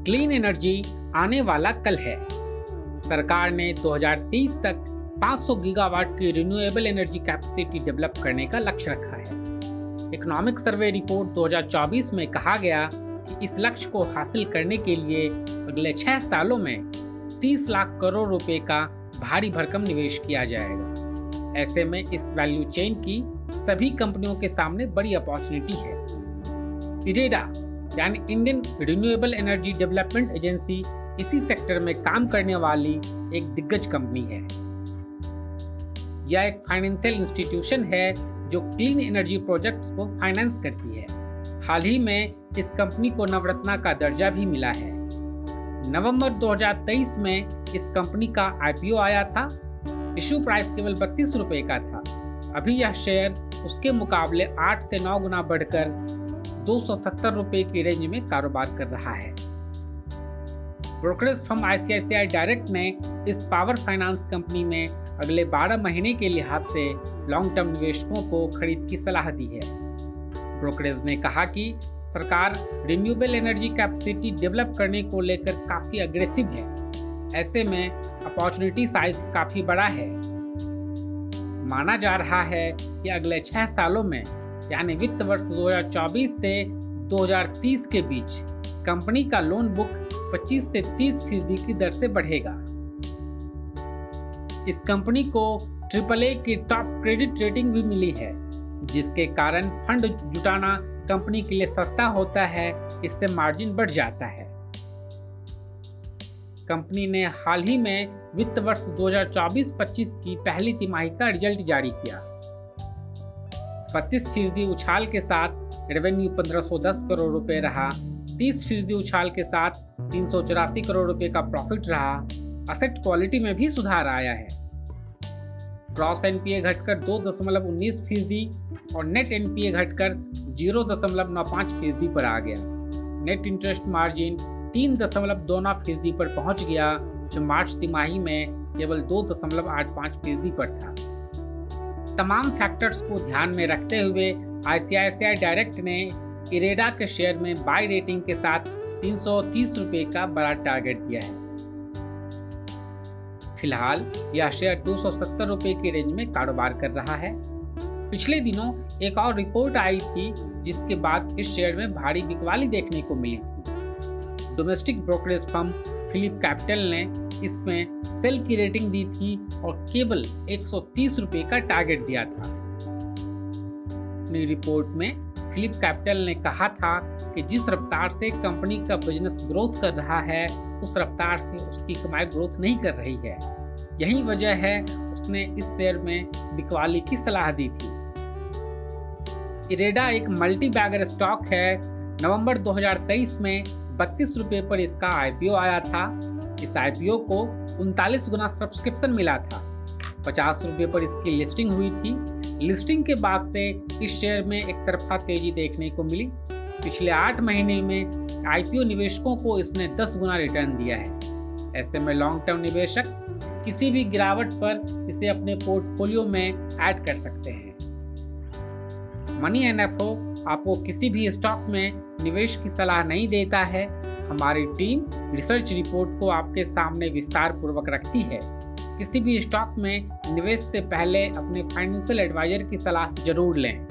Clean energy आने वाला कल है। सरकार ने 2030 तक 500 गीगावाट की रिन्यूएबल एनर्जी कैपेसिटी डेवलप करने का लक्ष्य रखा है। इकोनॉमिक सर्वे रिपोर्ट 2024 में कहा गया कि इस लक्ष्य को हासिल करने के लिए अगले 6 सालों में 30 लाख करोड़ रुपए का भारी भरकम निवेश किया जाएगा। ऐसे में इस वैल्यू चेन की सभी कंपनियों के सामने बड़ी अपॉर्चुनिटी है। इरेडा यानी Indian renewable energy development agency इसी सेक्टर में काम करने वाली एक दिग्गज कंपनी है। यह एक फाइनेंशियल इंस्टीट्यूशन है जो क्लीन एनर्जी प्रोजेक्ट्स को फाइनेंस करती है। हाल ही में इस कंपनी को नवरत्ना का दर्जा भी मिला है। नवंबर 2023 में इस कंपनी का आईपीओ आया था। इशू प्राइस केवल 32 रुपए का था। अभी यह शेयर उसके मुकाबले 8 से 9 गुना बढ़कर 270 रुपए की रेंज में कारोबार कर रहा है। ब्रोकरेज फर्म आईसीआईसीआई डायरेक्ट ने इस पावर फाइनेंस कंपनी में अगले 12 महीने के लिहाज से लॉन्ग टर्म निवेशकों को खरीद की सलाह दी है। ब्रोकरेज ने कहा कि सरकार रिन्यूएबल एनर्जी कैपेसिटी डेवलप करने को लेकर काफी अग्रेसिव है। ऐसे में अपॉर्चुनिटी साइज काफी बड़ा है। माना जा रहा है कि अगले 6 सालों में यानी वित्त वर्ष 2024 से 2030 के बीच कंपनी का लोन बुक 25 से 30% की दर से बढ़ेगा। इस कंपनी को AAA की टॉप क्रेडिट रेटिंग भी मिली है, जिसके कारण फंड जुटाना कंपनी के लिए सस्ता होता है। इससे मार्जिन बढ़ जाता है। कंपनी ने हाल ही में वित्त वर्ष 2024-25 की पहली तिमाही का रिजल्ट जारी किया। 32% उछाल के साथ रेवेन्यू 1510 करोड़ रुपए रहा। 30% उछाल के साथ 384 करोड़ रुपए का प्रॉफिट रहा। असेट क्वालिटी में भी सुधार आया है। ग्रॉस एनपीए घटकर 2.19% और नेट एनपीए घटकर 0.95% पर आ गया। नेट इंटरेस्ट मार्जिन 3.29% पर पहुंच गया, जो मार्च तिमाही में केवल 2.85% पर था। तमाम फैक्टर्स को ध्यान में रखते हुए आईसीआईसीआई डायरेक्ट ने इरेडा के शेयर में बाय रेटिंग के साथ 330 रुपए का बड़ा टारगेट दिया है। फिलहाल यह शेयर 270 रुपए की रेंज में कारोबार कर रहा है। पिछले दिनों एक और रिपोर्ट आई थी, जिसके बाद इस शेयर में भारी बिकवाली देखने को मिली थी। Domestic brokerage firm Philip Capital ने इसमें सेल की रेटिंग दी थी और केवल 130 रुपए का टारगेट दिया था। अपनी रिपोर्ट में फिलिप कैपिटल ने कहा था कि जिस रफ्तार से कंपनी का बिजनेस ग्रोथ कर रहा है, उस रफ्तार से उसकी कमाई ग्रोथ नहीं कर रही है। यही वजह है उसने इस शेयर में बिकवाली की सलाह दी थी। इरेडा एक मल्टी बैगर स्टॉक है। नवंबर 2023 में 32 रुपए पर इसका आईपीओ आया था। इस आईपीओ को 39 गुना सब्सक्रिप्शन मिला था। 50 रुपए पर इसकी लिस्टिंग हुई थी। लिस्टिंग के बाद से इस शेयर में एक तरफा तेजी देखने को मिली। पिछले 8 महीने में आईपीओ निवेशकों को इसने 10 गुना रिटर्न दिया है। ऐसे में लॉन्ग टर्म निवेशक किसी भी गिरावट पर इसे अपने पोर्टफोलियो में ऐड कर सकते हैं। मनी एनएफओ आपको किसी भी स्टॉक में निवेश की सलाह नहीं देता है। हमारी टीम रिसर्च रिपोर्ट को आपके सामने विस्तार पूर्वक रखती है। किसी भी स्टॉक में निवेश से पहले अपने फाइनेंशियल एडवाइजर की सलाह जरूर लें।